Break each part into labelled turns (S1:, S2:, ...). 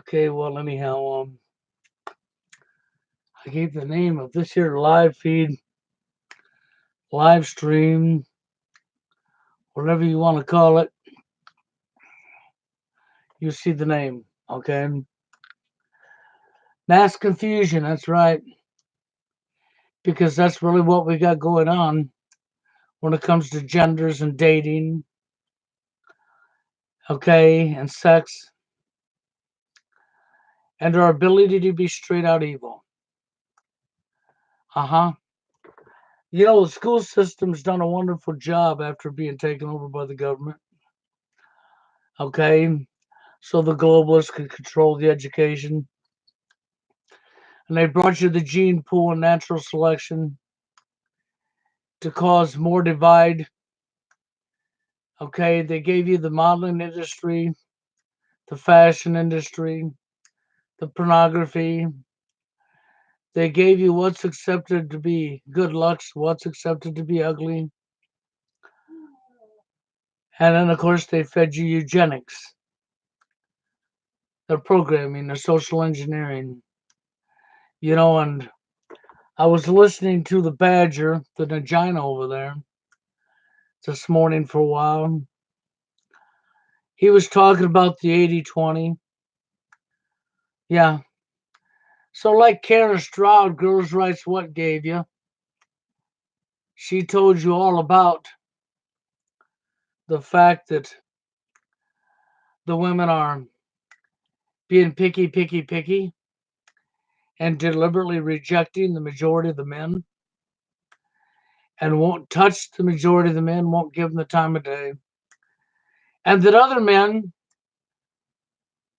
S1: Okay, well, anyhow, I gave the name of this here live feed, live stream, whatever you want to call it. You see the name, okay? Mass confusion, that's right, because that's really what we got going on when it comes to genders and dating, okay, and sex, and our ability to be straight out evil. Uh-huh. The school system's done a wonderful job after being taken over by the government, okay? So the globalists could control the education. And they brought you the gene pool and natural selection to cause more divide. Okay, they gave you the modeling industry, the fashion industry, the pornography. They gave you what's accepted to be good looks, what's accepted to be ugly. And then, of course, they fed you eugenics, their programming, their social engineering. And I was listening to the Badger, the Nagina over there, this morning for a while. He was talking about the 80-20. Yeah. So, like Karen Stroud, Girls' Rights What gave you, she told you all about the fact that the women are being picky, picky, picky, and deliberately rejecting the majority of the men and won't touch the majority of the men, won't give them the time of day. And that other men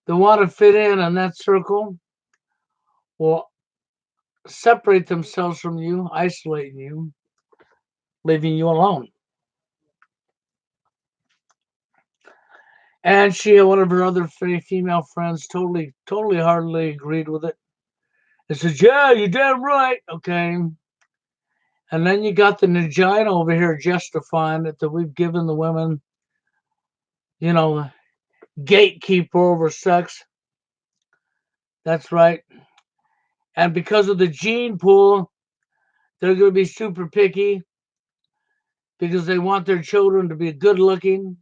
S1: that want to fit in that circle will separate themselves from you, isolating you, leaving you alone. And she, one of her other female friends, totally heartily agreed with it. And says, "Yeah, you're damn right." Okay. And then you got the Nagina over here justifying it that we've given the women, you know, gatekeeper over sex. That's right. And because of the gene pool, they're going to be super picky because they want their children to be good looking.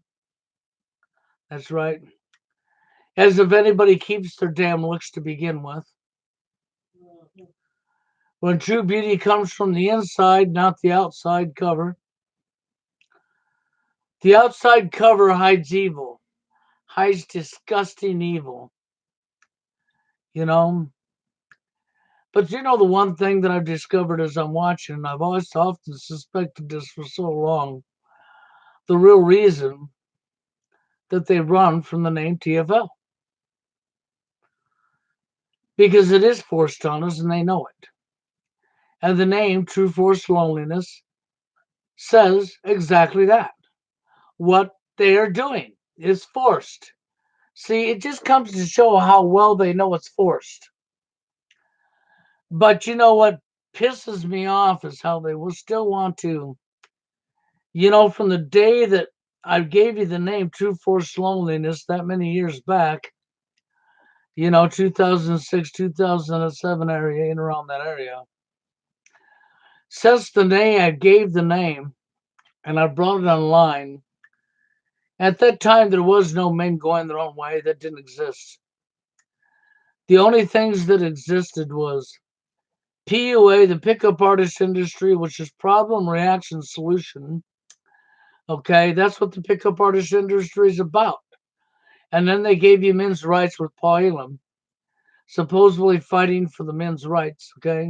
S1: That's right. As if anybody keeps their damn looks to begin with. When true beauty comes from the inside, not the outside cover. The outside cover hides evil, hides disgusting evil, you know. But the one thing that I've discovered as I'm watching, and I've always often suspected this for so long, the real reason that they run from the name TFL. Because it is forced on us and they know it. And the name True Force Loneliness says exactly that. What they are doing is forced. See, it just comes to show how well they know it's forced. But what pisses me off is how they will still want to, from the day that I gave you the name True Force Loneliness that many years back, 2006, 2007 area, in around that area. Since the day I gave the name and I brought it online, at that time there was no men going their own way. That didn't exist. The only things that existed was PUA, the pickup artist industry, which is problem, reaction, solution. Okay, that's what the pickup artist industry is about. And then they gave you men's rights with Paul Elam, supposedly fighting for the men's rights. Okay.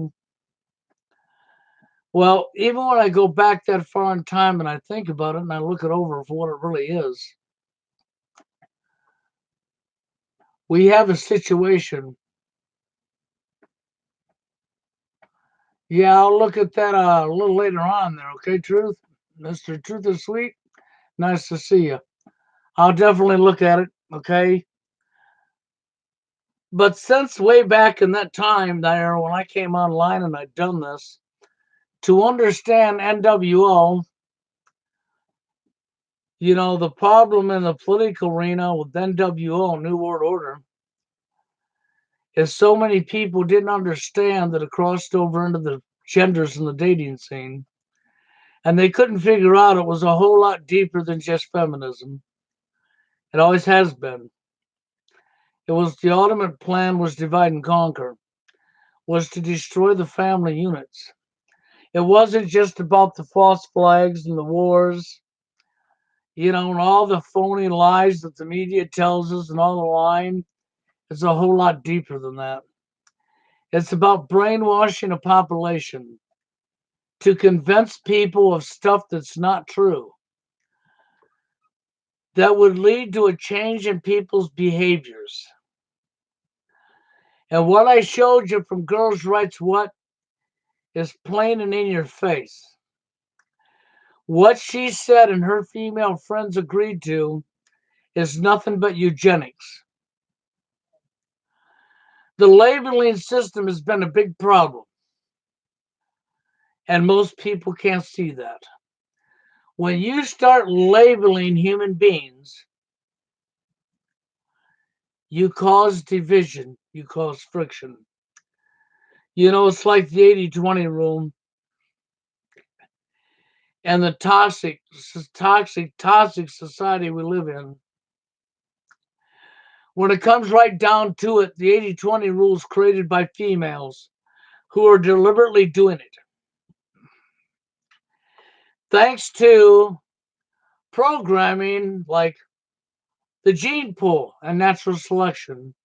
S1: Well, even when I go back that far in time and I think about it and I look it over for what it really is, we have a situation. Yeah, I'll look at that a little later on there. Okay, Truth? Mr. Truth is Sweet, nice to see you. I'll definitely look at it. Okay. But since way back in that time there, when I came online and I'd done this, to understand NWO, the problem in the political arena with NWO, New World Order, is so many people didn't understand that it crossed over into the genders in the dating scene, and they couldn't figure out it was a whole lot deeper than just feminism. It always has been. It was the ultimate plan was divide and conquer, was to destroy the family units. It wasn't just about the false flags and the wars, and all the phony lies that the media tells us and all the lying. It's a whole lot deeper than that. It's about brainwashing a population to convince people of stuff that's not true, that would lead to a change in people's behaviors. And what I showed you from Girls' Rights What is plain and in your face. What she said and her female friends agreed to is nothing but eugenics. The labeling system has been a big problem, and most people can't see that. When you start labeling human beings, you cause division, you cause friction. It's like the 80-20 rule and the toxic society we live in. When it comes right down to it, the 80-20 rule is created by females who are deliberately doing it. Thanks to programming like the gene pool and natural selection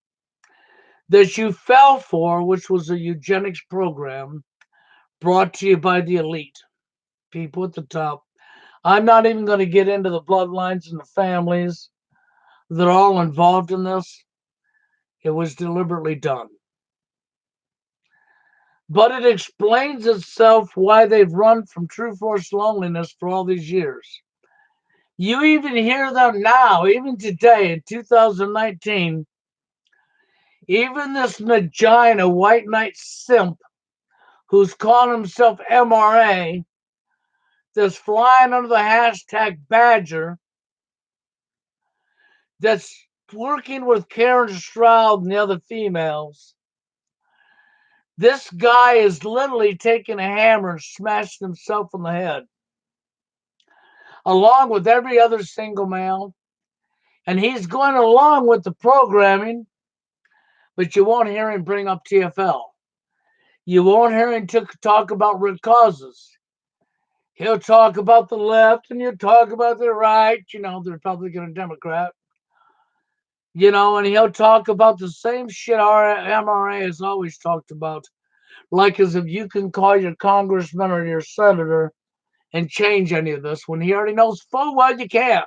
S1: that you fell for, which was a eugenics program brought to you by the elite, people at the top. I'm not even going to get into the bloodlines and the families that are all involved in this. It was deliberately done. But it explains itself why they've run from true forced loneliness for all these years. You even hear them now, even today in 2019, even this Magina white knight simp who's calling himself MRA, that's flying under the hashtag Badger, that's working with Karen Stroud and the other females. This guy is literally taking a hammer and smashing himself on the head, along with every other single male. And he's going along with the programming, but you won't hear him bring up TFL. You won't hear him talk about root causes. He'll talk about the left and he'll talk about the right, the Republican and Democrat. And he'll talk about the same shit our MRA has always talked about. Like as if you can call your congressman or your senator and change any of this when he already knows full well you can't.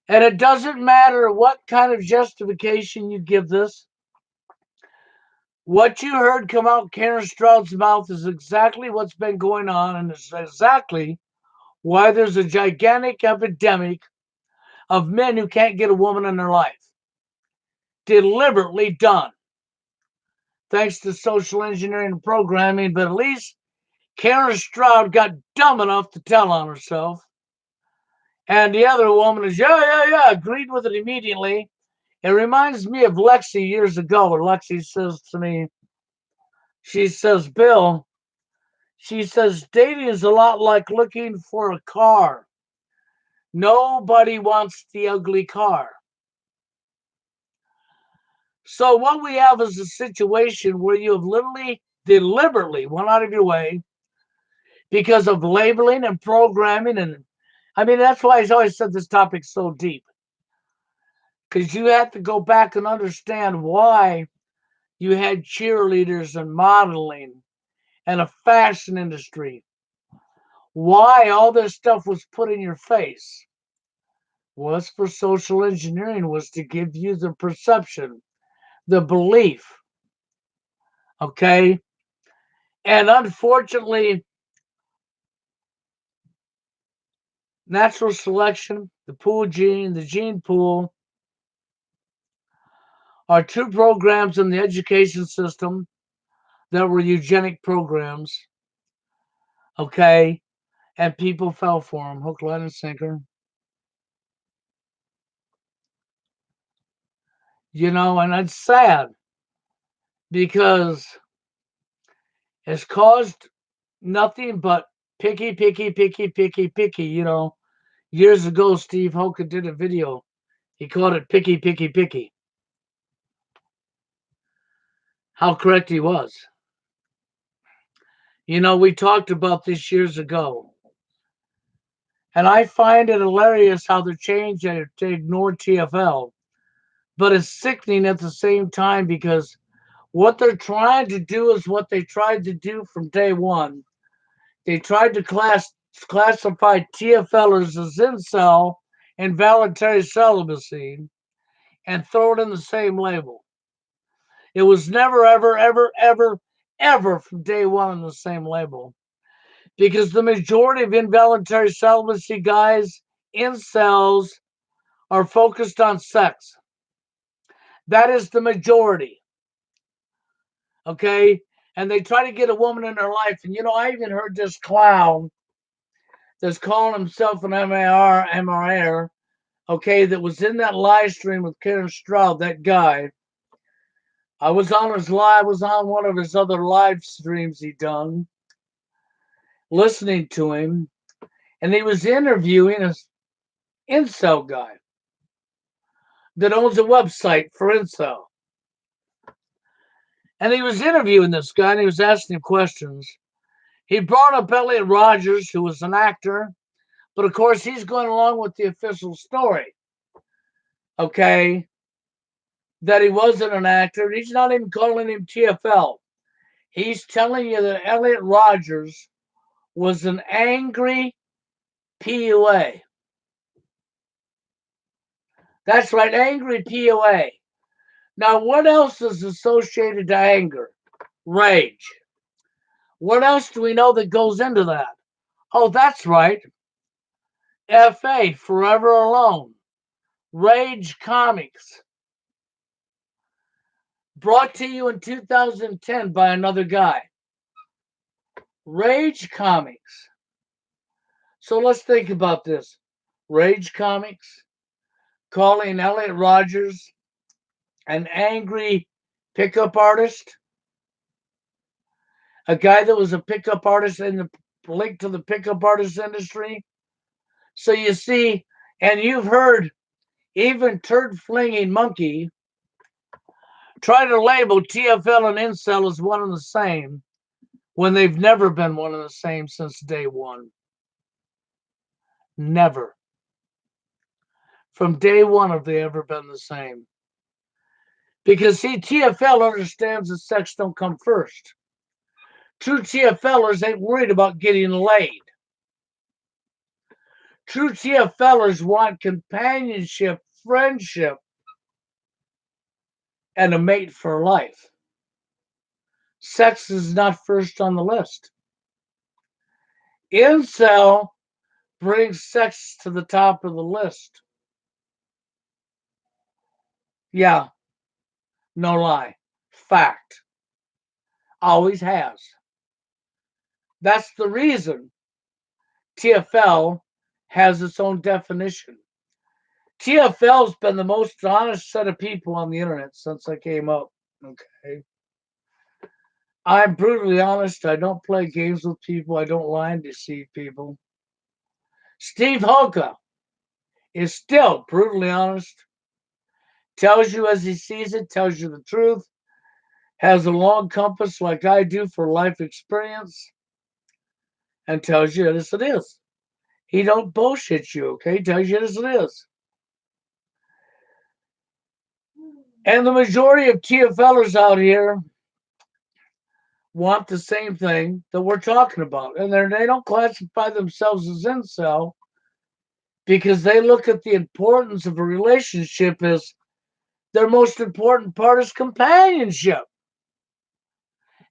S1: And it doesn't matter what kind of justification you give this. What you heard come out Karen Stroud's mouth is exactly what's been going on, and it's exactly why there's a gigantic epidemic of men who can't get a woman in their life. Deliberately done. Thanks to social engineering and programming, but at least Karen Stroud got dumb enough to tell on herself. And the other woman is, yeah, agreed with it immediately. It reminds me of Lexi years ago, where Lexi says to me, she says, Bill, she says, dating is a lot like looking for a car. Nobody wants the ugly car. So what we have is a situation where you have literally, deliberately went out of your way because of labeling and programming. And I mean, that's why I always said this topic's so deep. Because you have to go back and understand why you had cheerleaders and modeling and a fashion industry. Why all this stuff was put in your face was for social engineering, was to give you the perception, the belief. Okay? And unfortunately, natural selection, the pool gene, the gene pool, are two programs in the education system that were eugenic programs. Okay? And people fell for them, hook, line, and sinker. And it's sad because it's caused nothing but picky, picky, picky, picky, picky. Years ago, Steve Hoka did a video. He called it picky, picky, picky. How correct he was. We talked about this years ago. And I find it hilarious how they're changing to ignore TFL. But it's sickening at the same time because what they're trying to do is what they tried to do from day one. They tried to classify TFLers as incel and voluntary celibacy and throw it in the same label. It was never, ever, ever, ever, ever from day one in the same label. Because the majority of involuntary celibacy guys, incels, are focused on sex. That is the majority. Okay? And they try to get a woman in their life. And I even heard this clown that's calling himself an MRR, okay, that was in that live stream with Karen Stroud, that guy. I was on one of his other live streams he done, listening to him, and he was interviewing an incel guy that owns a website for incel. And he was interviewing this guy and he was asking him questions. He brought up Elliot Rogers, who was an actor, but of course he's going along with the official story. Okay? That he wasn't an actor. He's not even calling him TFL. He's telling you that Elliot Rogers was an angry PUA. That's right, angry PUA. Now, what else is associated to anger? Rage. What else do we know that goes into that? Oh, that's right. FA, Forever Alone. Rage Comics. Brought to you in 2010 by another guy. Rage Comics. So let's think about this. Rage Comics, calling Elliot Rogers an angry pickup artist, a guy that was a pickup artist in the link to the pickup artist industry. So you see, and you've heard even turd flinging monkey try to label TFL and INCEL as one and the same when they've never been one and the same since day one. Never. From day one have they ever been the same. Because see, TFL understands that sex don't come first. True TFLers ain't worried about getting laid. True TFLers want companionship, friendship, and a mate for life. Sex is not first on the list. Incel brings sex to the top of the list. Yeah, no lie. Fact. Always has. That's the reason TFL has its own definition. TFL's been the most honest set of people on the internet since I came up. Okay. I'm brutally honest. I don't play games with people. I don't lie and deceive people. Steve Hoka is still brutally honest. Tells you as he sees it, tells you the truth. Has a long compass like I do for life experience. And tells you as it is. He don't bullshit you, okay? Tells you as it is. And the majority of TFLers out here want the same thing that we're talking about. And they don't classify themselves as incel because they look at the importance of a relationship as their most important part is companionship.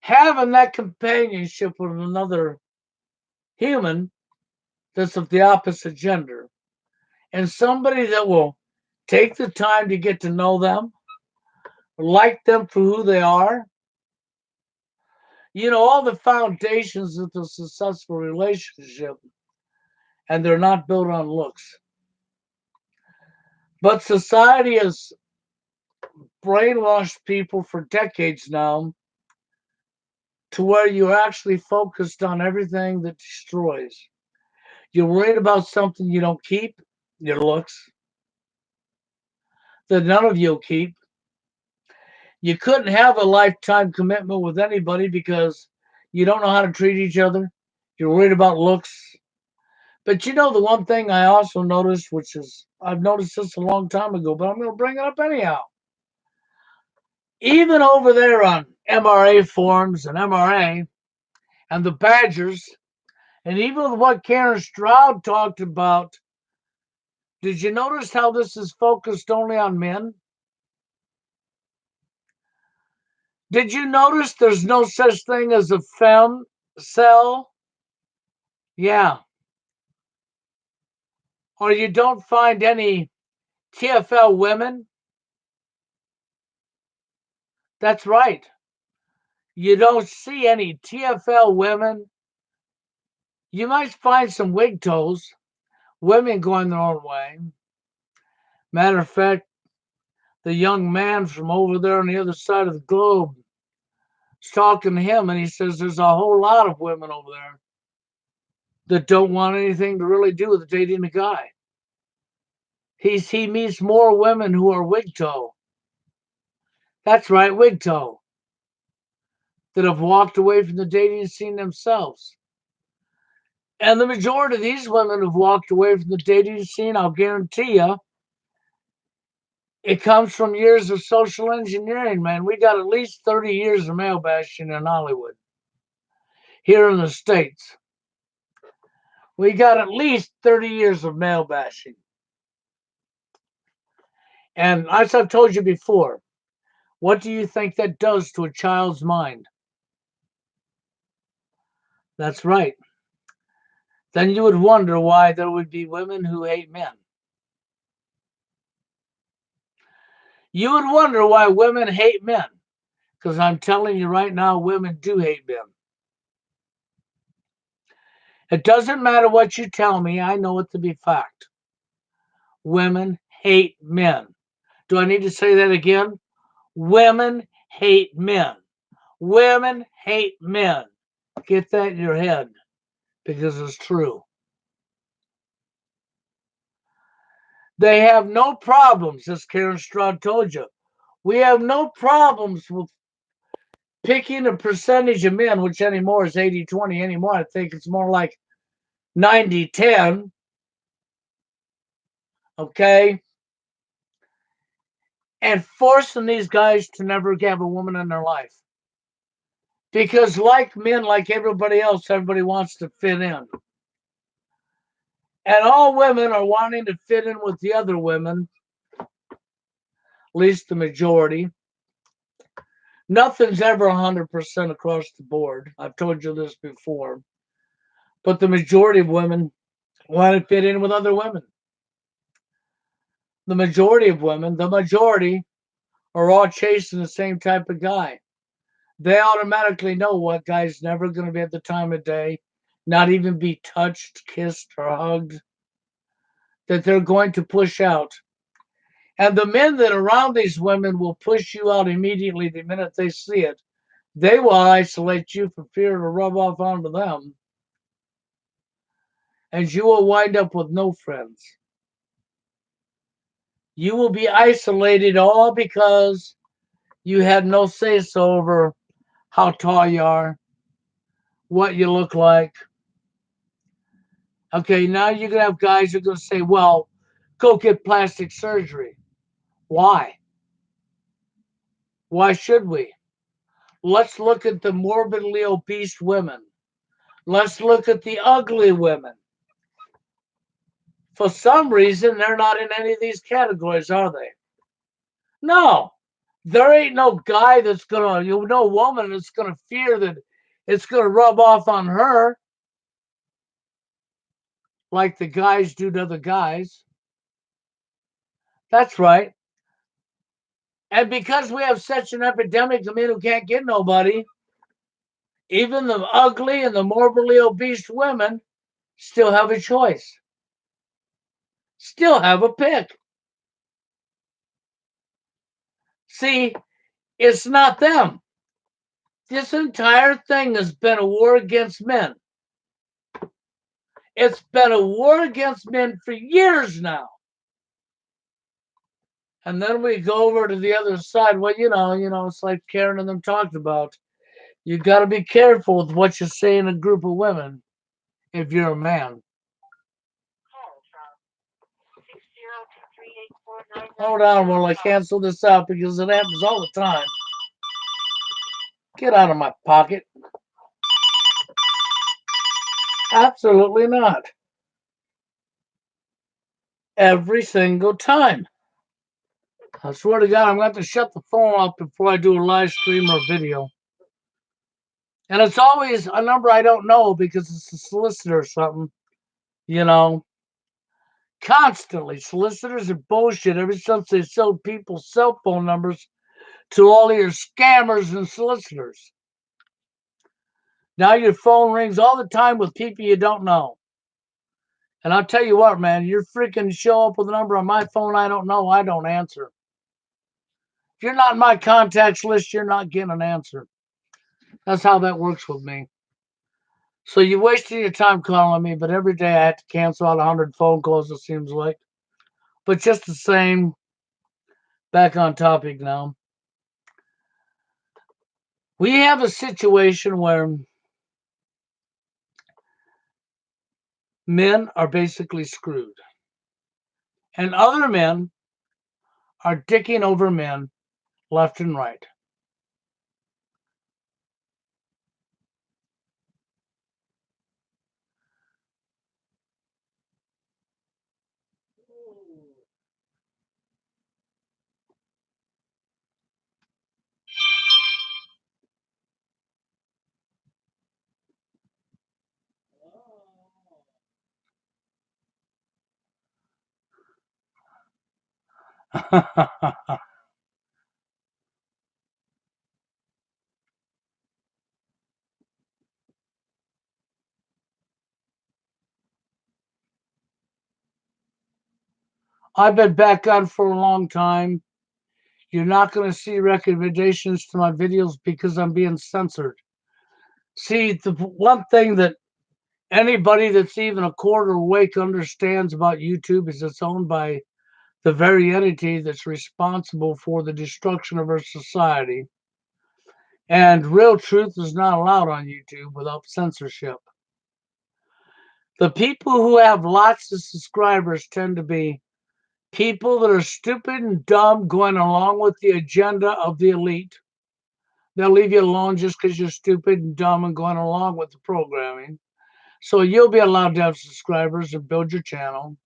S1: Having that companionship with another human that's of the opposite gender. And somebody that will take the time to get to know them, like them for who they are. All the foundations of a successful relationship, and they're not built on looks. But society has brainwashed people for decades now to where you're actually focused on everything that destroys. You're worried about something you don't keep, your looks, that none of you'll keep. You couldn't have a lifetime commitment with anybody because you don't know how to treat each other. You're worried about looks. But you know the one thing I also noticed, which is I've noticed this a long time ago, but I'm going to bring it up anyhow. Even over there on MRA forums and MRA and the Badgers, and even what Karen Stroud talked about, did you notice how this is focused only on men? Did you notice there's no such thing as a femme cell? Yeah. Or you don't find any TFL women? That's right. You don't see any TFL women. You might find some wig toes, women going their own way. Matter of fact, the young man from over there on the other side of the globe is talking to him, and he says there's a whole lot of women over there that don't want anything to really do with dating a guy. He meets more women who are wig toe. That's right, wig toe. That have walked away from the dating scene themselves. And the majority of these women who've walked away from the dating scene, I'll guarantee you, it comes from years of social engineering, man. We got at least 30 years of male bashing in Hollywood. Here in the States, we got at least 30 years of male bashing. And as I've told you before, what do you think that does to a child's mind? That's right. Then you would wonder why there would be women who hate men. You would wonder why women hate men. Because I'm telling you right now, women do hate men. It doesn't matter what you tell me, I know it to be fact. Women hate men. Do I need to say that again? Women hate men. Women hate men. Get that in your head because it's true. They have no problems, as Karen Stroud told you. We have no problems with picking a percentage of men, which anymore is 80-20 anymore. I think it's more like 90-10. Okay? And forcing these guys to never have a woman in their life. Because like men, like everybody else, everybody wants to fit in. And all women are wanting to fit in with the other women, at least the majority. Nothing's ever 100% across the board. I've told you this before. But the majority of women want to fit in with other women. The majority of women, are all chasing the same type of guy. They automatically know what guy's never going to be at the time of day, not even be touched, kissed, or hugged, that they're going to push out. And the men that are around these women will push you out immediately the minute they see it. They will isolate you for fear to rub off onto them. And you will wind up with no friends. You will be isolated all because you had no say-so over how tall you are, what you look like. Okay, now you're going to have guys who are going to say, well, go get plastic surgery. Why? Why should we? Let's look at the morbidly obese women. Let's look at the ugly women. For some reason, they're not in any of these categories, are they? No. There ain't no guy that's going to, no woman that's going to fear that it's going to rub off on her like the guys do to other guys. That's right. And because we have such an epidemic of men who can't get nobody, even the ugly and the morbidly obese women still have a choice. Still have a pick. See, it's not them. This entire thing has been a war against men. It's been a war against men for years now. And then we go over to the other side. Well, it's like Karen and them talked about. You got to be careful with what you say in a group of women if you're a man. Hold on while I cancel this out because it happens all the time. Get out of my pocket. Absolutely not. Every single time. I swear to God, I'm going to have to shut the phone off before I do a live stream or video. And it's always a number I don't know because it's a solicitor or something. Constantly. Solicitors are bullshit ever since they sold people's cell phone numbers to all your scammers and solicitors. Now your phone rings all the time with people you don't know. And I'll tell you what, man, you're freaking show up with a number on my phone I don't know, I don't answer. If you're not in my contacts list, you're not getting an answer. That's how that works with me. So you're wasting your time calling me, but every day I have to cancel out 100 phone calls, it seems like. But just the same, back on topic now. We have a situation where men are basically screwed. And other men are dicking over men left and right. I've been back on for a long time. You're not going to see recommendations to my videos because I'm being censored. See, the one thing that anybody that's even a quarter awake understands about YouTube is it's owned by the very entity that's responsible for the destruction of our society. And real truth is not allowed on YouTube without censorship. The people who have lots of subscribers tend to be people that are stupid and dumb going along with the agenda of the elite. They'll leave you alone just because you're stupid and dumb and going along with the programming. So you'll be allowed to have subscribers and build your channel.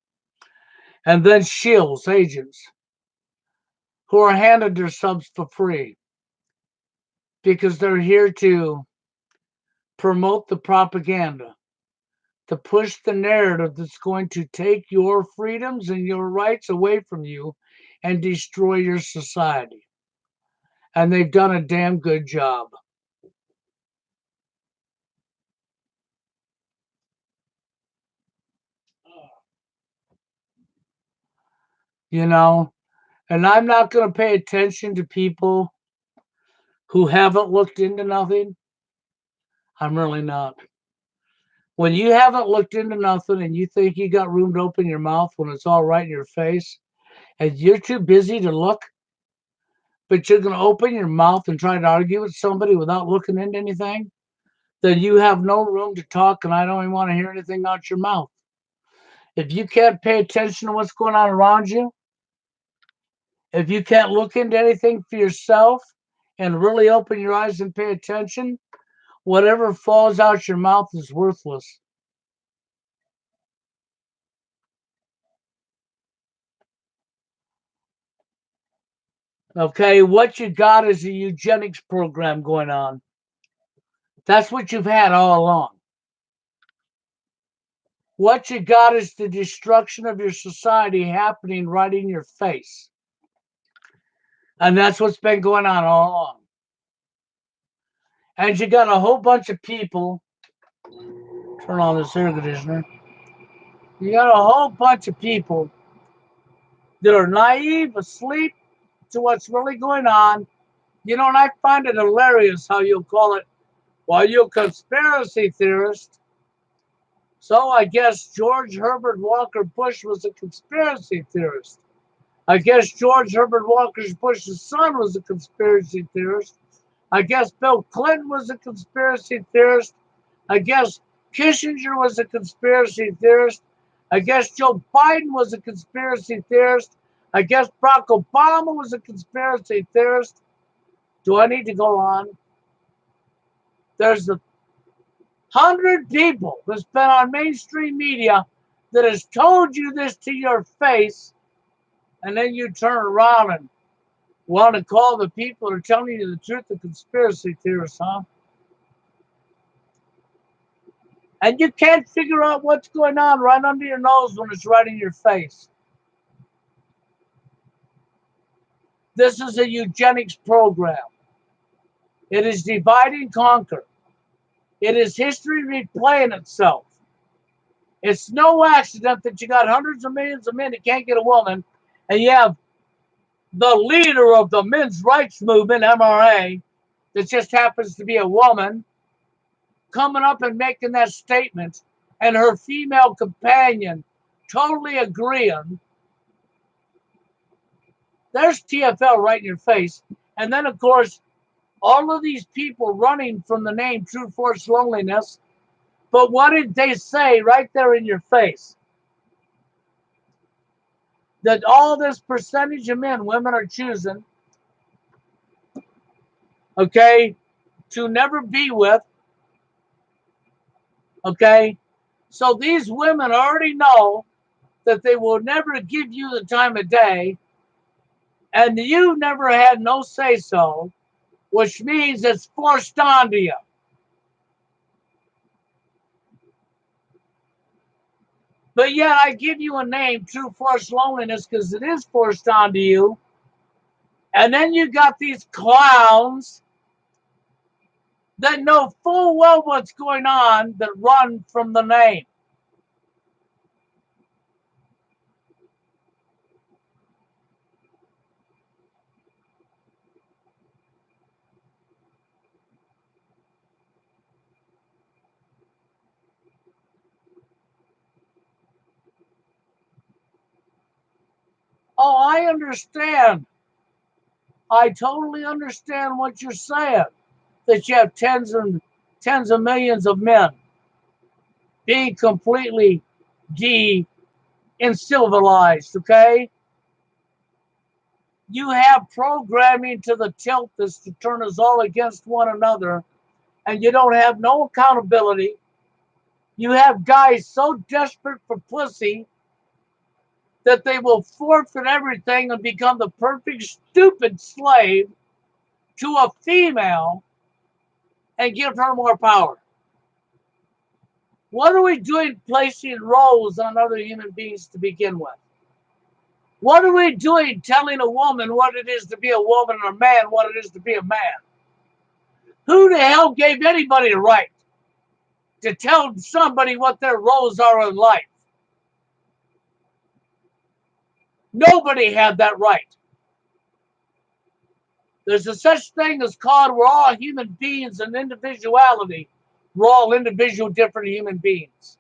S1: And then shills, agents, who are handed their subs for free because they're here to promote the propaganda, to push the narrative that's going to take your freedoms and your rights away from you and destroy your society. And they've done a damn good job. And I'm not going to pay attention to people who haven't looked into nothing. I'm really not. When you haven't looked into nothing and you think you got room to open your mouth when it's all right in your face, and you're too busy to look, but you're going to open your mouth and try to argue with somebody without looking into anything, then you have no room to talk, and I don't even want to hear anything out your mouth. If you can't pay attention to what's going on around you, if you can't look into anything for yourself and really open your eyes and pay attention, whatever falls out your mouth is worthless. Okay, what you got is a eugenics program going on. That's what you've had all along. What you got is the destruction of your society happening right in your face. And that's what's been going on all along. And you got a whole bunch of people. Turn on this air conditioner. You got a whole bunch of people that are naive, asleep, to what's really going on. You know, and I find it hilarious how you'll call it, well, you're a conspiracy theorist. So I guess George Herbert Walker Bush was a conspiracy theorist. I guess George Herbert Walker Bush's son was a conspiracy theorist. I guess Bill Clinton was a conspiracy theorist. I guess Kissinger was a conspiracy theorist. I guess Joe Biden was a conspiracy theorist. I guess Barack Obama was a conspiracy theorist. Do I need to go on? There's 100 people that's been on mainstream media that has told you this to your face, and then you turn around and want to call the people who are telling you the truth a conspiracy theorists, huh? And you can't figure out what's going on right under your nose when it's right in your face. This is a eugenics program. It is divide and conquer. It is history replaying itself. It's no accident that you got hundreds of millions of men that can't get a woman, and you have the leader of the men's rights movement, MRA, that just happens to be a woman, coming up and making that statement, and her female companion totally agreeing. There's TFL right in your face. And then, of course, all of these people running from the name True Force Loneliness. But what did they say right there in your face? That all this percentage of men women are choosing, okay, to never be with, okay? So these women already know that they will never give you the time of day, and you never had no say-so, which means it's forced onto you. But yet I give you a name, True Force Loneliness, because it is forced onto you. And then you got these clowns that know full well what's going on that run from the name. Oh, I understand. I totally understand what you're saying. That you have tens of millions of men being completely de-incivilized, okay? You have programming to the tilt that's to turn us all against one another, and you don't have no accountability. You have guys so desperate for pussy that they will forfeit everything and become the perfect stupid slave to a female and give her more power. What are we doing placing roles on other human beings to begin with? What are we doing telling a woman what it is to be a woman and a man what it is to be a man? Who the hell gave anybody the right to tell somebody what their roles are in life? Nobody had that right. There's a such thing as called we're all human beings and individuality. We're all individual, different human beings.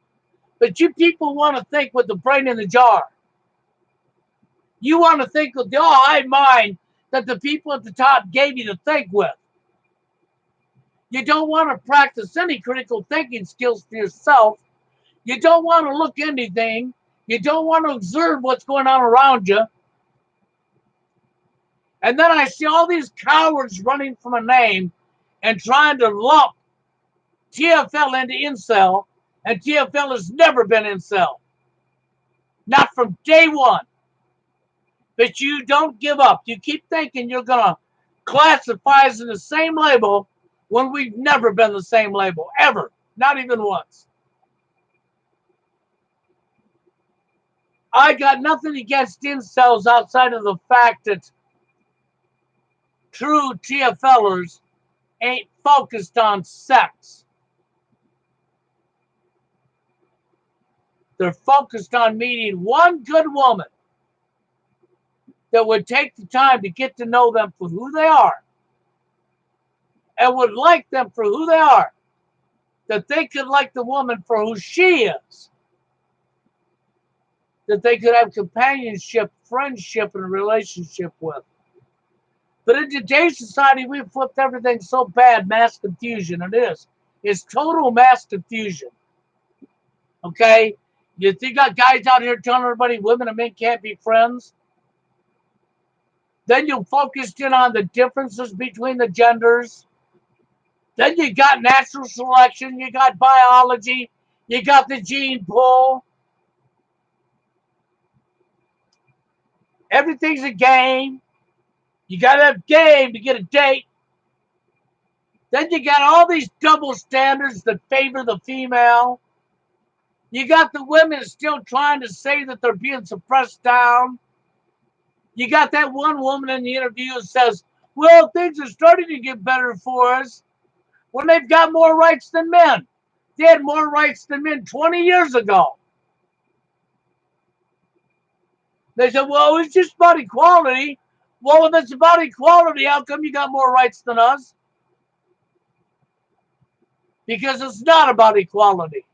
S1: But you people want to think with the brain in the jar. You want to think with the high mind that the people at the top gave you to think with. You don't want to practice any critical thinking skills for yourself. You don't want to look anything. You don't want to observe what's going on around you. And then I see all these cowards running from a name and trying to lump TFL into INCEL, and TFL has never been INCEL. Not from day one. But you don't give up. You keep thinking you're going to classify us in the same label when we've never been the same label, ever. Not even once. I got nothing against incels outside of the fact that true TFLers ain't focused on sex. They're focused on meeting one good woman that would take the time to get to know them for who they are and would like them for who they are, that they could like the woman for who she is, that they could have companionship, friendship, and a relationship with. But in today's society, we've flipped everything so bad, mass confusion. It is. It's total mass confusion. Okay? You got guys out here telling everybody women and men can't be friends. Then you focused in on the differences between the genders. Then you got natural selection. You got biology. You got the gene pool. Everything's a game. You got to have game to get a date. Then you got all these double standards that favor the female. You got the women still trying to say that they're being suppressed down. You got that one woman in the interview who says, well, things are starting to get better for us when they've got more rights than men. They had more rights than men 20 years ago. They said, well, it's just about equality. Well, if it's about equality, how come you got more rights than us? Because it's not about equality.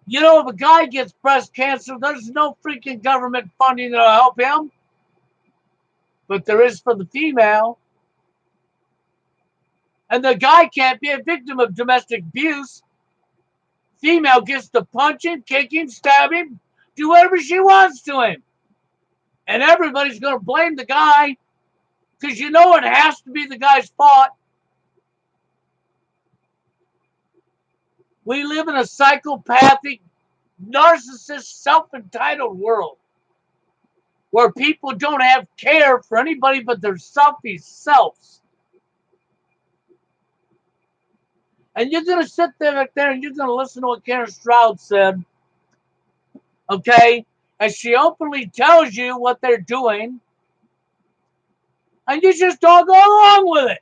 S1: You know, if a guy gets breast cancer, there's no freaking government funding that'll help him. But there is for the female. And the guy can't be a victim of domestic abuse. Female gets to punch him, kick him, stab him, do whatever she wants to him. And everybody's going to blame the guy because you know it has to be the guy's fault. We live in a psychopathic, narcissist, self-entitled world where people don't have care for anybody but their selfish selves. And you're going to sit there right there and you're going to listen to what Karen Stroud said, okay? And she openly tells you what they're doing, and you just don't go along with it.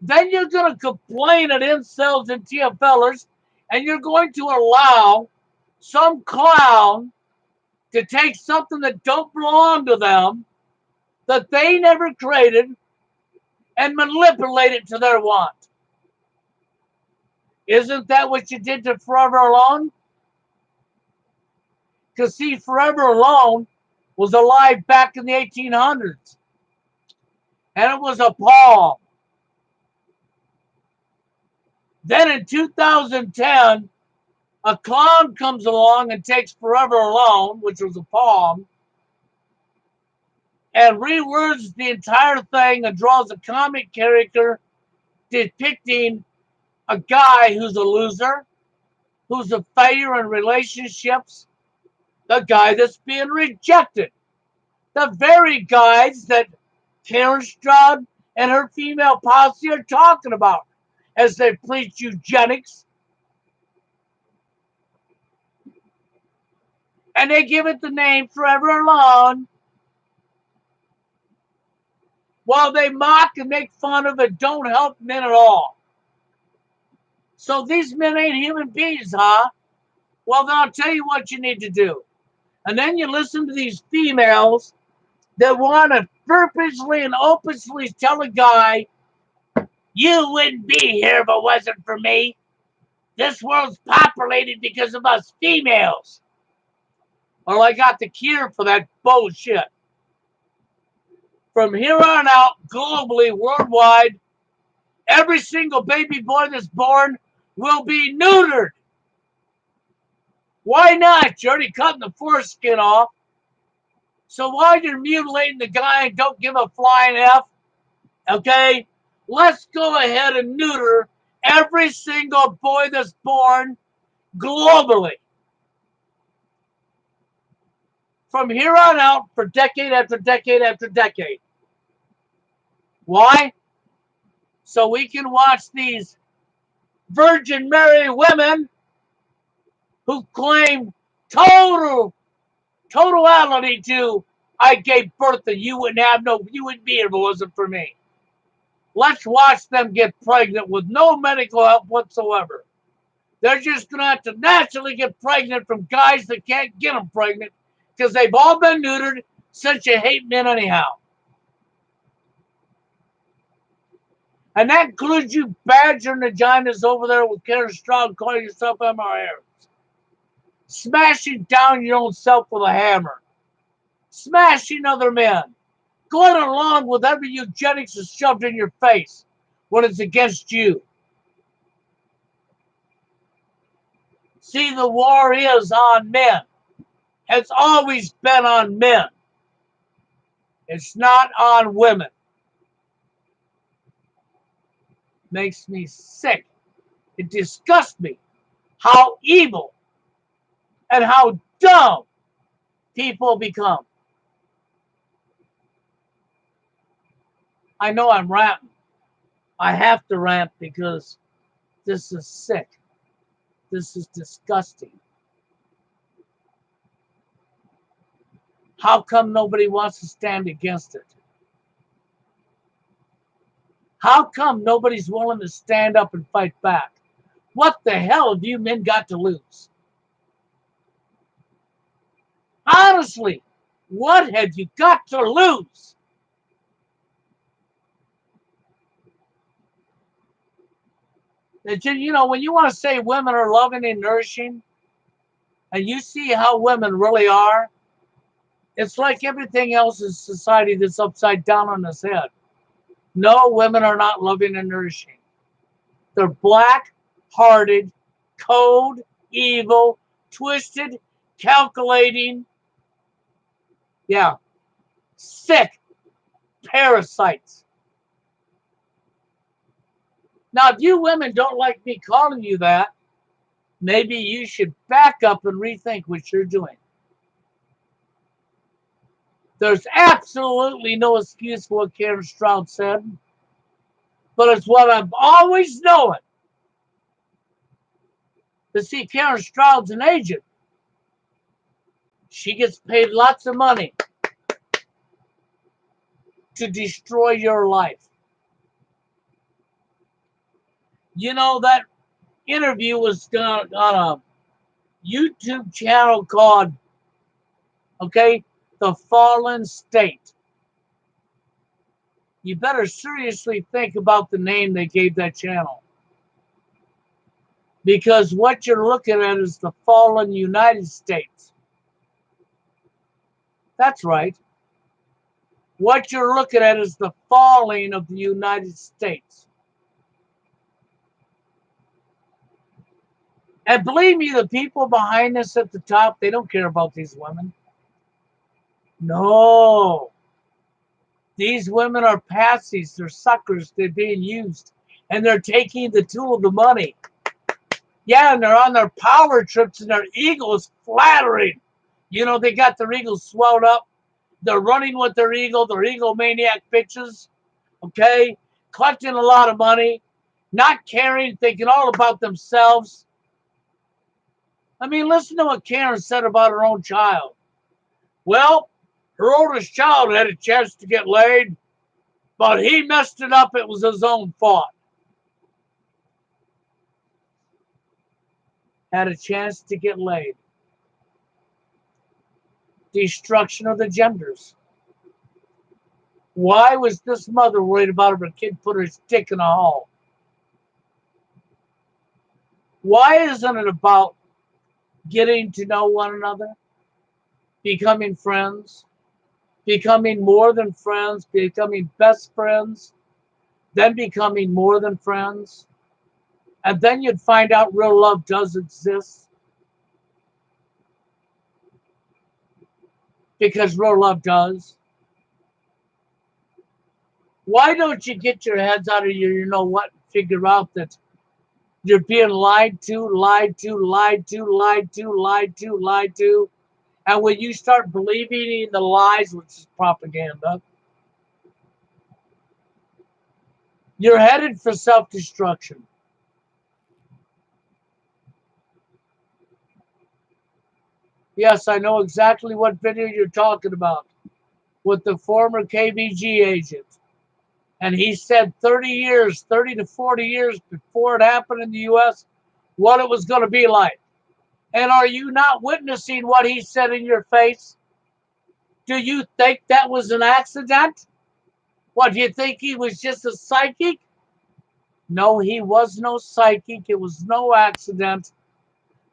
S1: Then you're going to complain at incels and TFLers, and you're going to allow some clown to take something that don't belong to them, that they never created, and manipulate it to their want. Isn't that what you did to Forever Alone? Because, see, Forever Alone was alive back in the 1800s. And it was a poem. Then in 2010, a clown comes along and takes Forever Alone, which was a poem, and rewords the entire thing and draws a comic character depicting a guy who's a loser, who's a failure in relationships, the guy that's being rejected. The very guys that Karen Stroud and her female posse are talking about as they preach eugenics. And they give it the name Forever Alone, while they mock and make fun of it, don't help men at all. So these men ain't human beings, huh? Well, then I'll tell you what you need to do. And then you listen to these females that want to purposely and openly tell a guy, you wouldn't be here if it wasn't for me. This world's populated because of us females. Or I got the cure for that bullshit. From here on out, globally, worldwide, every single baby boy that's born will be neutered. Why not? You're already cutting the foreskin off. So while you're mutilating the guy and don't give a flying F, okay, let's go ahead and neuter every single boy that's born globally. From here on out for decade after decade after decade. Why? So we can watch these Virgin Mary women who claim totality to, I gave birth and you wouldn't be here if it wasn't for me. Let's watch them get pregnant with no medical help whatsoever. They're just going to have to naturally get pregnant from guys that can't get them pregnant because they've all been neutered since you hate men anyhow. And that includes you badger vaginas over there with Karen Stroud calling yourself MRA. Smashing down your own self with a hammer. Smashing other men. Going along with every eugenics is shoved in your face when it's against you. See, the war is on men. It's always been on men. It's not on women. Makes me sick. It disgusts me how evil and how dumb people become. I know I'm ranting. I have to rant because this is sick. This is disgusting. How come nobody wants to stand against it? How come nobody's willing to stand up and fight back? What the hell have you men got to lose? Honestly, what have you got to lose? You know, when you want to say women are loving and nourishing, and you see how women really are, it's like everything else in society that's upside down on its head. No, women are not loving and nourishing. They're black-hearted, cold, evil, twisted, calculating, yeah, sick parasites. Now, if you women don't like me calling you that, maybe you should back up and rethink what you're doing. There's absolutely no excuse for what Karen Stroud said, but it's what I've always known. To see, Karen Stroud's an agent. She gets paid lots of money to destroy your life. You know, that interview was done on a YouTube channel called, okay, The Fallen State. You better seriously think about the name they gave that channel. Because what you're looking at is the fallen United States. That's right. What you're looking at is the falling of the United States. And believe me, the people behind us at the top, they don't care about these women. No. These women are patsies. They're suckers. They're being used. And they're taking the tool of the money. Yeah, and they're on their power trips and their ego is flattering. You know, they got their ego swelled up. They're running with their egomaniac bitches. Okay? Collecting a lot of money. Not caring, thinking all about themselves. I mean, listen to what Karen said about her own child. Well, her oldest child had a chance to get laid, but he messed it up. It was his own fault. Had a chance to get laid. Destruction of the genders. Why was this mother worried about if her kid put her dick in a hole? Why isn't it about getting to know one another, becoming friends, becoming more than friends, becoming best friends, then becoming more than friends? And then you'd find out real love does exist. Because real love does. Why don't you get your heads out of your, you know what, and figure out that you're being lied to, lied to, lied to, lied to, lied to, lied to. And when you start believing in the lies, which is propaganda, you're headed for self-destruction. Yes, I know exactly what video you're talking about with the former KBG agent. And he said 30 years, 30 to 40 years before it happened in the U.S., what it was going to be like. And are you not witnessing what he said in your face? Do you think that was an accident? What, do you think he was just a psychic? No, he was no psychic. It was no accident.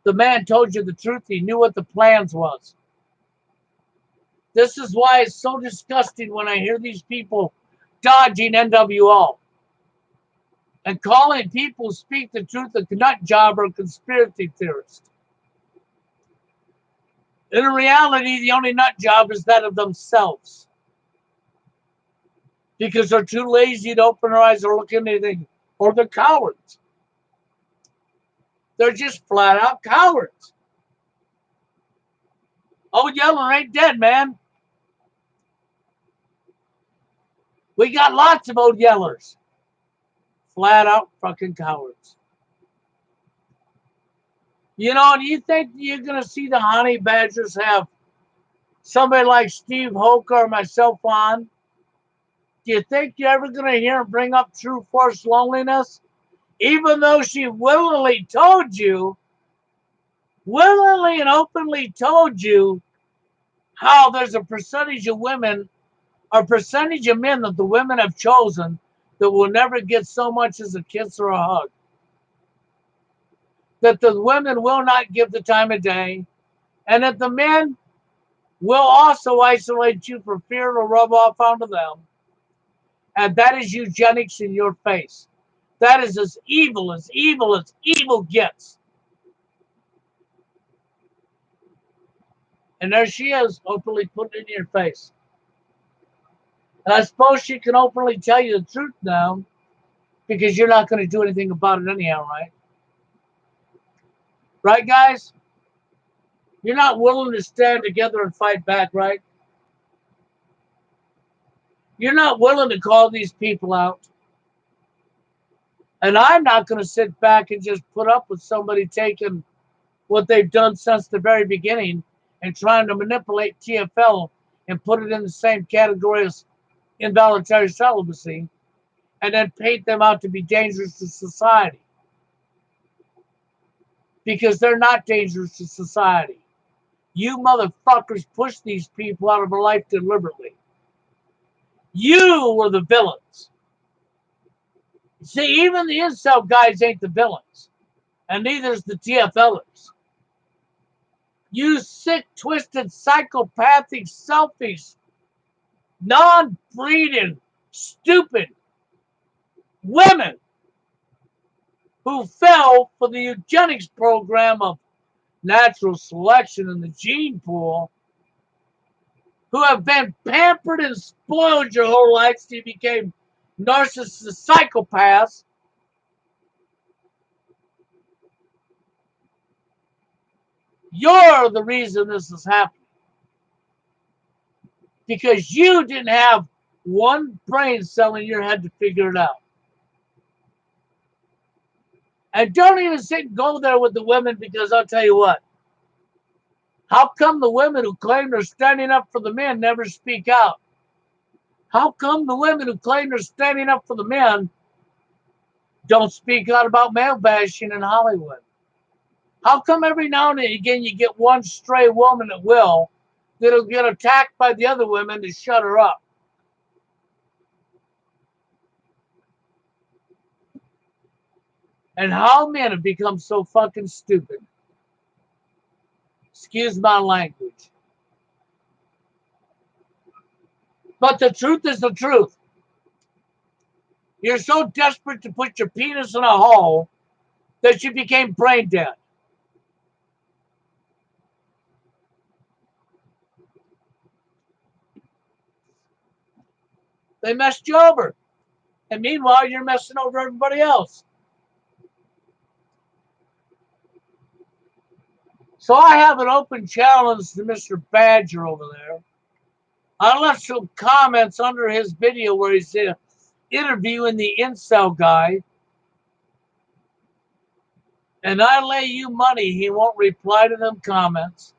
S1: The man told you the truth. He knew what the plans was. This is why it's so disgusting when I hear these people dodging NWO and calling people who speak the truth a nut job or a conspiracy theorist. In reality, the only nut job is that of themselves. Because they're too lazy to open their eyes or look at anything. Or they're cowards. They're just flat out cowards. Old Yeller ain't dead, man. We got lots of Old Yellers. Flat out fucking cowards. You know, do you think you're going to see the Honey Badgers have somebody like Steve Hoke or myself on? Do you think you're ever going to hear him bring up true forced loneliness? Even though she willingly told you, willingly and openly told you how there's a percentage of women or percentage of men that the women have chosen that will never get so much as a kiss or a hug. That the women will not give the time of day, and that the men will also isolate you for fear to rub off onto them. And that is eugenics in your face. That is as evil as evil gets. And there she is, openly putting it in your face. And I suppose she can openly tell you the truth now, because you're not going to do anything about it anyhow, right? Right, guys? You're not willing to stand together and fight back, right? You're not willing to call these people out. And I'm not going to sit back and just put up with somebody taking what they've done since the very beginning and trying to manipulate TFL and put it in the same category as involuntary celibacy and then paint them out to be dangerous to society. Because they're not dangerous to society. You motherfuckers push these people out of their life deliberately. You were the villains. See, even the INCEL guys ain't the villains. And neither's the TFLers. You sick, twisted, psychopathic, selfish, non-breeding, stupid women who fell for the eugenics program of natural selection in the gene pool, who have been pampered and spoiled your whole life so you became narcissistic psychopaths. You're the reason this is happening. Because you didn't have one brain cell in your head to figure it out. And don't even sit and go there with the women, because I'll tell you what. How come the women who claim they're standing up for the men never speak out? How come the women who claim they're standing up for the men don't speak out about male bashing in Hollywood? How come every now and again you get one stray woman at will that'll get attacked by the other women to shut her up? And how men have become so fucking stupid. Excuse my language. But the truth is the truth. You're so desperate to put your penis in a hole that you became brain dead. They messed you over. And meanwhile, you're messing over everybody else. So I have an open challenge to Mr. Badger over there. I left some comments under his video where he's interviewing the INCEL guy. And I lay you money he won't reply to them comments.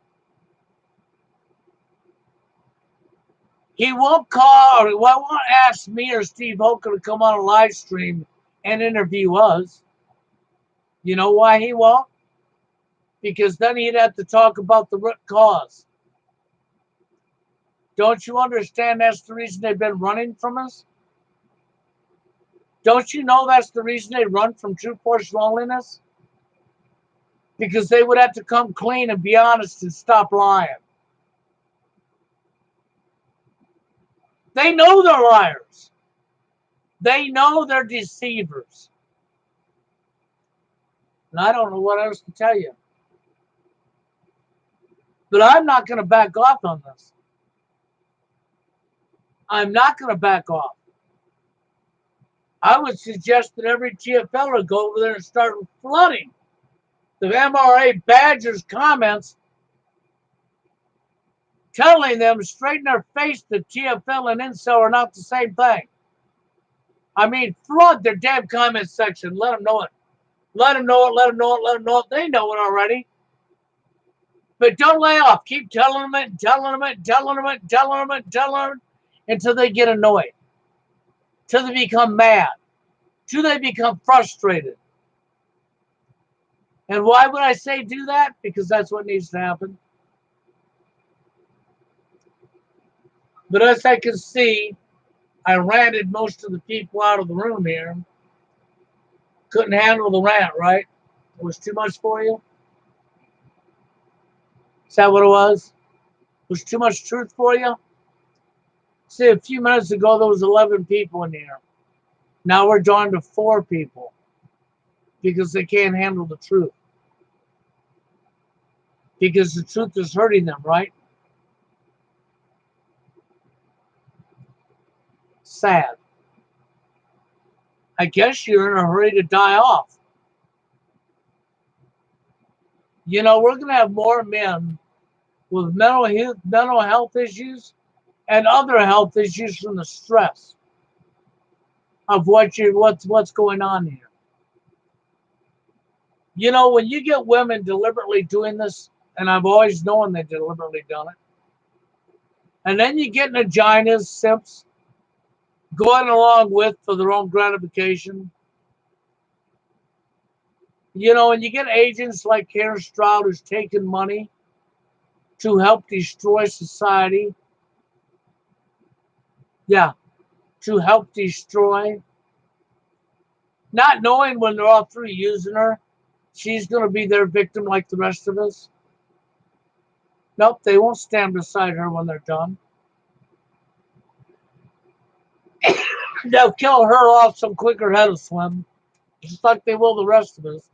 S1: He won't call or won't ask me or Steve Hoker to come on a live stream and interview us. You know why he won't? Because then he'd have to talk about the root cause. Don't you understand that's the reason they've been running from us? Don't you know that's the reason they run from true force loneliness? Because they would have to come clean and be honest and stop lying. They know they're liars. They know they're deceivers. And I don't know what else to tell you. But I'm not going to back off on this. I'm not going to back off. I would suggest that every TFL would go over there and start flooding the MRA Badgers comments, telling them straight in their face that TFL and INCEL are not the same thing. I mean, flood their damn comment section. Let them know it. Let them know it. Let them know it. Let them know it. They know it already. But don't lay off. Keep telling them it, telling them it, telling them it, telling them it, telling them it, until they get annoyed, till they become mad, till they become frustrated. And why would I say do that? Because that's what needs to happen. But as I can see, I ranted most of the people out of the room here. Couldn't handle the rant, right? It was too much for you? Is that what it was? It was too much truth for you? See, a few minutes ago, there was 11 people in here. Now we're down to 4 people because they can't handle the truth. Because the truth is hurting them, right? Sad. I guess you're in a hurry to die off. You know, we're going to have more men with mental health issues and other health issues from the stress of what's going on here. You know, when you get women deliberately doing this, and I've always known they deliberately done it, and then you get vaginas, simps, going along with for their own gratification. You know, and you get agents like Karen Stroud who's taking money to help destroy society. Yeah, to help destroy. Not knowing when they're all through using her, she's going to be their victim like the rest of us. Nope, they won't stand beside her when they're done. They'll kill her off so quicker how to swim, just like they will the rest of us.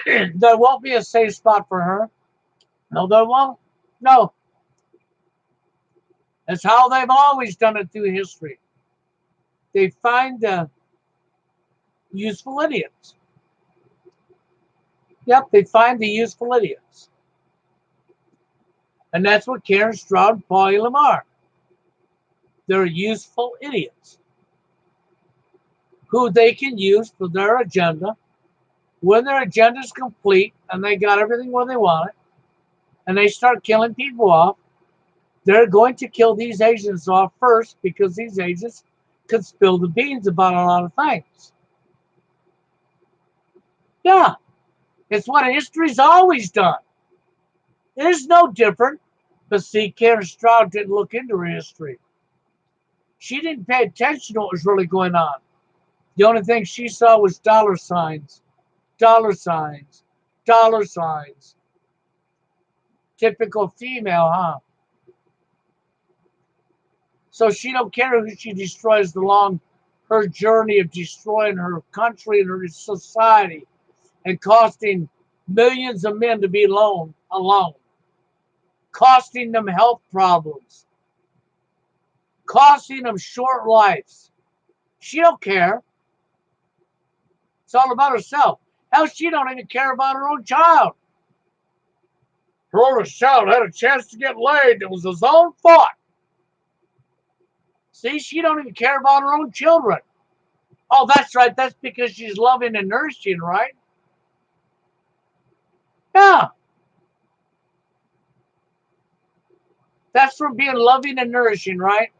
S1: There won't be a safe spot for her. No, there won't. No. It's how they've always done it through history. They find the useful idiots. Yep, they find the useful idiots. And that's what Karen Stroud and Paul Elam are. They're useful idiots who they can use for their agenda. When their agenda is complete and they got everything where they want it, and they start killing people off, they're going to kill these agents off first because these agents could spill the beans about a lot of things. Yeah, it's what history's always done. It is no different. But see, Karen Stroud didn't look into her history. She didn't pay attention to what was really going on. The only thing she saw was dollar signs, dollar signs, dollar signs. Typical female, huh? So she don't care who she destroys along her journey of destroying her country and her society and costing millions of men to be alone, costing them health problems, costing them short lives. She don't care. It's all about herself. Hell, she don't even care about her own child. Her own child had a chance to get laid. It was his own fault. See, she don't even care about her own children. Oh, that's right. That's because she's loving and nourishing, right? Yeah. That's from being loving and nourishing, right?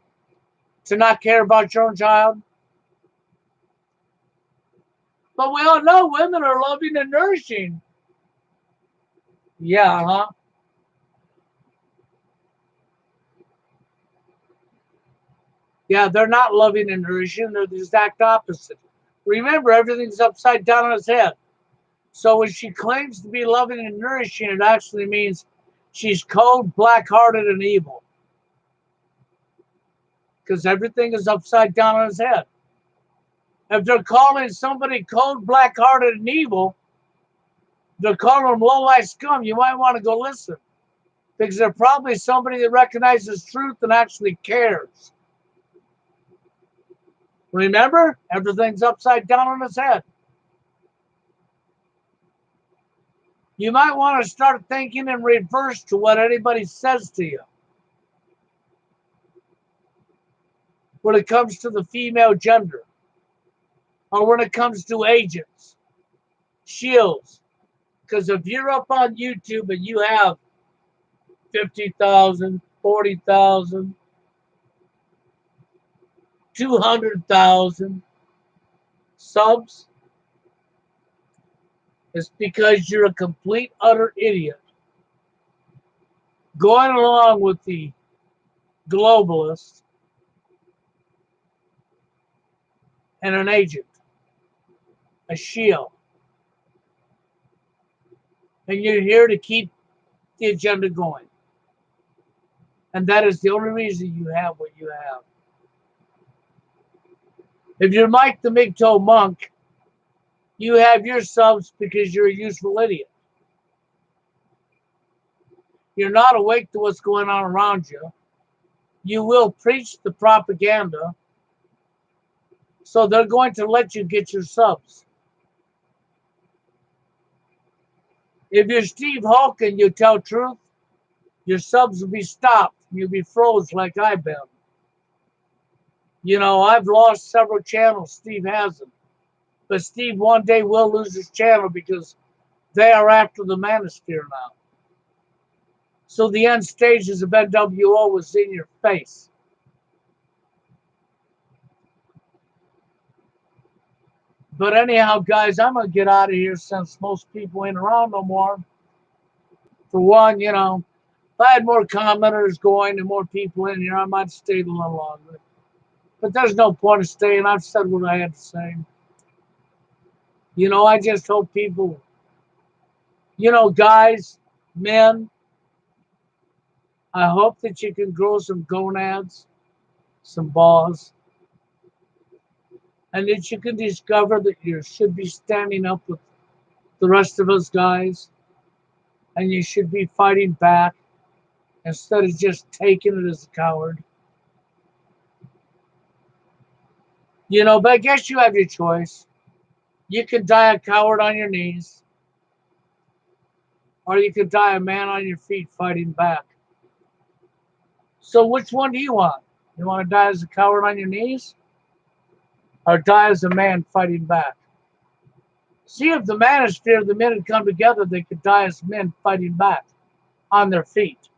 S1: To not care about your own child. But we all know women are loving and nourishing. Yeah, huh? Yeah, they're not loving and nourishing. They're the exact opposite. Remember, everything's upside down on its head. So when she claims to be loving and nourishing, it actually means she's cold, black-hearted, and evil. Because everything is upside down on its head. If they're calling somebody cold, black-hearted, and evil, they're calling them low-life scum. You might want to go listen. Because they're probably somebody that recognizes truth and actually cares. Remember, everything's upside down on its head. You might want to start thinking in reverse to what anybody says to you. When it comes to the female gender, or when it comes to agents, shields. Because if you're up on YouTube and you have 50,000, 40,000, 200,000 subs, it's because you're a complete, utter idiot. Going along with the globalists and an agent, a shield. And you're here to keep the agenda going. And that is the only reason you have what you have. If you're Mike the MGTOW monk, you have your subs because you're a useful idiot. You're not awake to what's going on around you. You will preach the propaganda, so they're going to let you get your subs. If you're Steve Hulk and you tell truth, your subs will be stopped. You'll be froze like I've been. You know, I've lost several channels. Steve hasn't. But Steve one day will lose his channel because they are after the manosphere now. So the end stages of NWO was in your face. But anyhow, guys, I'm going to get out of here since most people ain't around no more. For one, you know, if I had more commenters going and more people in here, I might have stayed a little longer. But there's no point of staying. I've said what I had to say. You know, I just hope people, you know, guys, men, I hope that you can grow some gonads, some balls, and that you can discover that you should be standing up with the rest of us guys, and you should be fighting back instead of just taking it as a coward. You know, but I guess you have your choice. You can die a coward on your knees, or you could die a man on your feet fighting back. So which one do you want? You want to die as a coward on your knees, or die as a man fighting back? See, if the manosphere, the men had come together, they could die as men fighting back on their feet.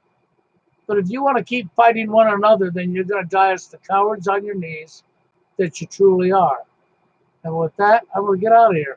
S1: But if you want to keep fighting one another, then you're going to die as the cowards on your knees that you truly are. And with that, I'm going to get out of here.